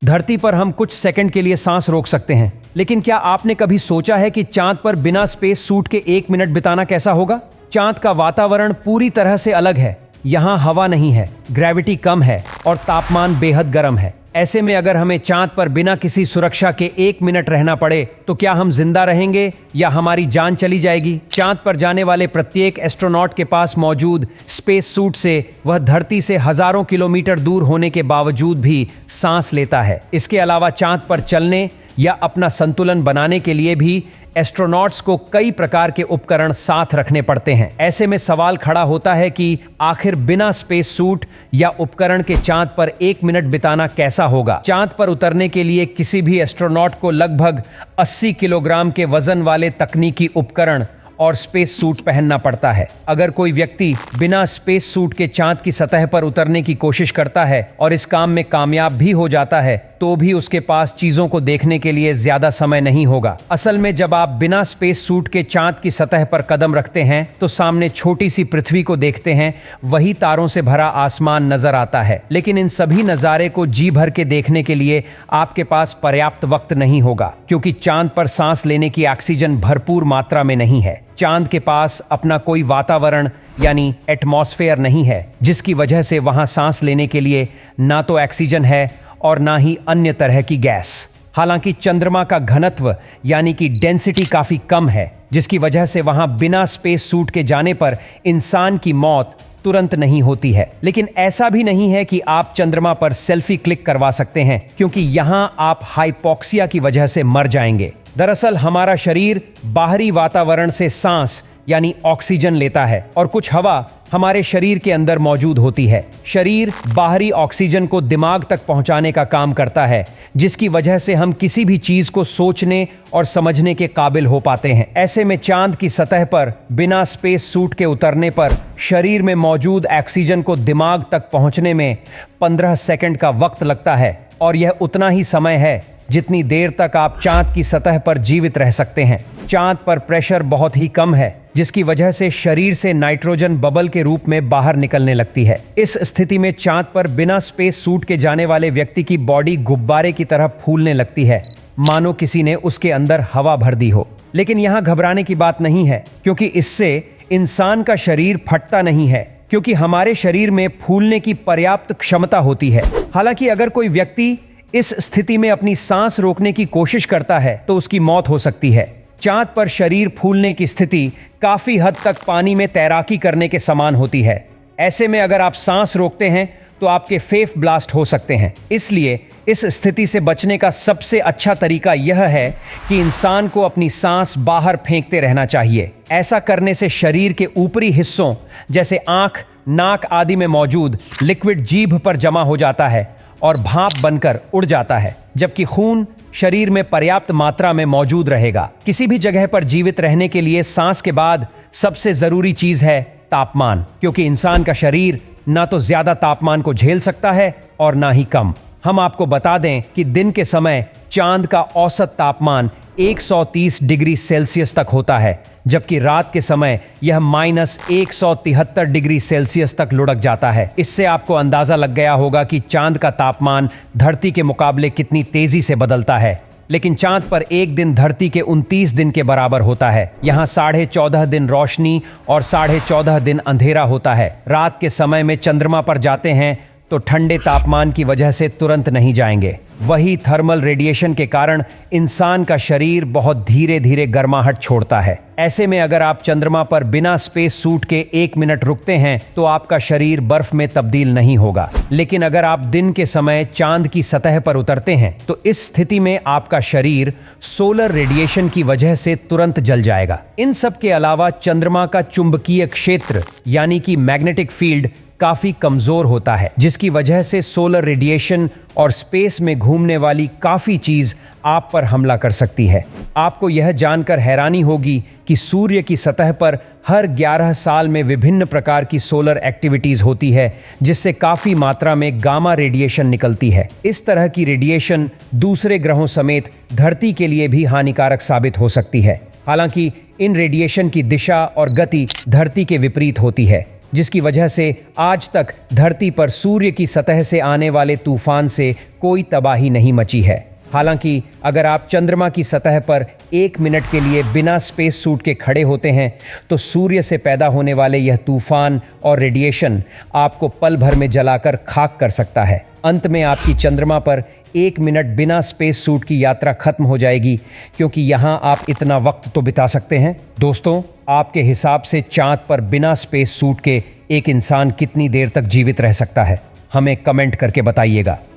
धरती पर हम कुछ सेकंड के लिए सांस रोक सकते हैं, लेकिन क्या आपने कभी सोचा है कि चांद पर बिना स्पेस सूट के 1 मिनट बिताना कैसा होगा? चांद का वातावरण पूरी तरह से अलग है। यहाँ हवा नहीं है, ग्रेविटी कम है और तापमान बेहद गर्म है। ऐसे में अगर हमें चांद पर बिना किसी सुरक्षा के 1 मिनट रहना पड़े तो क्या हम जिंदा रहेंगे या हमारी जान चली जाएगी? चांद पर जाने वाले प्रत्येक एस्ट्रोनॉट के पास मौजूद स्पेस सूट से वह धरती से हजारों किलोमीटर दूर होने के बावजूद भी सांस लेता है। इसके अलावा चांद पर चलने या अपना संतुलन बनाने के लिए भी एस्ट्रोनॉट्स को कई प्रकार के उपकरण साथ रखने पड़ते हैं। ऐसे में सवाल खड़ा होता है कि आखिर बिना स्पेस सूट या उपकरण के चांद पर 1 मिनट बिताना कैसा होगा? चांद पर उतरने के लिए किसी भी एस्ट्रोनॉट को लगभग 80 किलोग्राम के वजन वाले तकनीकी उपकरण और स्पेस सूट पहनना पड़ता है। अगर कोई व्यक्ति बिना स्पेस सूट के चांद की सतह पर उतरने की कोशिश करता है और इस काम में कामयाब भी हो जाता है तो भी उसके पास चीजों को देखने के लिए ज्यादा समय नहीं होगा। असल में जब आप बिना स्पेस सूट के चांद की सतह पर कदम रखते हैं तो सामने छोटी सी पृथ्वी को देखते हैं, वही तारों से भरा आसमान नजर आता है। लेकिन इन सभी नजारे को जी भर के देखने के लिए आपके पास पर्याप्त वक्त नहीं होगा, क्योंकि चांद पर सांस लेने की ऑक्सीजन भरपूर मात्रा में नहीं है। चांद के पास अपना कोई वातावरण यानी एटमॉस्फेयर नहीं है, जिसकी वजह से वहां सांस लेने के लिए ना तो ऑक्सीजन है और ना ही अन्य तरह की गैस। हालांकि चंद्रमा का घनत्व यानी कि डेंसिटी काफी कम है, जिसकी वजह से वहां बिना स्पेस सूट के जाने पर इंसान की मौत तुरंत नहीं होती है। लेकिन ऐसा भी नहीं है कि आप चंद्रमा पर सेल्फी क्लिक करवा सकते हैं, क्योंकि यहां आप हाइपोक्सिया की वजह से मर जाएंगे। दरअसल हमारा शरीर बाहरी वातावरण से सांस यानी ऑक्सीजन लेता है और कुछ हवा हमारे शरीर के अंदर मौजूद होती है। शरीर बाहरी ऑक्सीजन को दिमाग तक पहुंचाने का काम करता है, जिसकी वजह से हम किसी भी चीज को सोचने और समझने के काबिल हो पाते हैं। ऐसे में चांद की सतह पर बिना स्पेस सूट के उतरने पर शरीर में मौजूद ऑक्सीजन को दिमाग तक पहुंचने में 15 सेकंड का वक्त लगता है, और यह उतना ही समय है जितनी देर तक आप चांद की सतह पर जीवित रह सकते हैं। चांद पर प्रेशर बहुत ही कम है, जिसकी वजह से शरीर से नाइट्रोजन बबल के रूप में बाहर निकलने लगती है। इस स्थिति में चांद पर बिना स्पेस सूट के जाने वाले व्यक्ति की बॉडी गुब्बारे की तरह फूलने लगती है, मानो किसी ने उसके अंदर हवा भर दी हो। लेकिन यहाँ घबराने की बात नहीं है, क्योंकि इससे इंसान का शरीर फटता नहीं है, क्योंकि हमारे शरीर में फूलने की पर्याप्त क्षमता होती है। हालांकि अगर कोई व्यक्ति इस स्थिति में अपनी सांस रोकने की कोशिश करता है तो उसकी मौत हो सकती है। चांद पर शरीर फूलने की स्थिति काफी हद तक पानी में तैराकी करने के समान होती है। ऐसे में अगर आप सांस रोकते हैं तो आपके फेफ ब्लास्ट हो सकते हैं। इसलिए इस स्थिति से बचने का सबसे अच्छा तरीका यह है कि इंसान को अपनी सांस बाहर फेंकते रहना चाहिए। ऐसा करने से शरीर के ऊपरी हिस्सों जैसे आंख, नाक आदि में मौजूद लिक्विड जीभ पर जमा हो जाता है और भाप बनकर उड़ जाता है, जबकि खून शरीर में पर्याप्त मात्रा में मौजूद रहेगा। किसी भी जगह पर जीवित रहने के लिए सांस के बाद सबसे जरूरी चीज है तापमान, क्योंकि इंसान का शरीर ना तो ज्यादा तापमान को झेल सकता है और ना ही कम। हम आपको बता दें कि दिन के समय चांद का औसत तापमान 130 डिग्री सेल्सियस तक होता है, जबकि रात के समय यह -173 डिग्री सेल्सियस तक लुढ़क जाता है। इससे आपको अंदाजा लग गया होगा कि चांद का तापमान धरती के मुकाबले कितनी तेजी से बदलता है। लेकिन चांद पर एक दिन धरती के 29 दिन के बराबर होता है। यहाँ 14.5 दिन रोशनी और 14.5 दिन अंधेरा होता है। रात के समय में चंद्रमा पर जाते हैं तो ठंडे तापमान की वजह से तुरंत नहीं जाएंगे। वही थर्मल रेडिएशन के कारण इंसान का शरीर बहुत धीरे धीरे गर्माहट छोड़ता है। ऐसे में अगर आप चंद्रमा पर बिना स्पेस सूट के 1 मिनट रुकते हैं तो आपका शरीर बर्फ में तब्दील नहीं होगा। लेकिन अगर आप दिन के समय चांद की सतह पर उतरते हैं तो इस स्थिति में आपका शरीर सोलर रेडिएशन की वजह से तुरंत जल जाएगा। इन सब के अलावा चंद्रमा का चुंबकीय क्षेत्र यानी कि मैग्नेटिक फील्ड काफी कमजोर होता है, जिसकी वजह से सोलर रेडिएशन और स्पेस में घूमने वाली काफी चीज आप पर हमला कर सकती है। आपको यह जानकर हैरानी होगी कि सूर्य की सतह पर हर 11 साल में विभिन्न प्रकार की सोलर एक्टिविटीज होती है, जिससे काफी मात्रा में गामा रेडिएशन निकलती है। इस तरह की रेडिएशन दूसरे ग्रहों समेत धरती के लिए भी हानिकारक साबित हो सकती है। हालांकि इन रेडिएशन की दिशा और गति धरती के विपरीत होती है। जिसकी वजह से आज तक धरती पर सूर्य की सतह से आने वाले तूफान से कोई तबाही नहीं मची है। हालांकि अगर आप चंद्रमा की सतह पर 1 मिनट के लिए बिना स्पेस सूट के खड़े होते हैं तो सूर्य से पैदा होने वाले यह तूफान और रेडिएशन आपको पल भर में जलाकर खाक कर सकता है। अंत में आपकी चंद्रमा पर 1 मिनट बिना स्पेस सूट की यात्रा खत्म हो जाएगी, क्योंकि यहाँ आप इतना वक्त तो बिता सकते हैं। दोस्तों, आपके हिसाब से चांद पर बिना स्पेस सूट के एक इंसान कितनी देर तक जीवित रह सकता है? हमें कमेंट करके बताइएगा।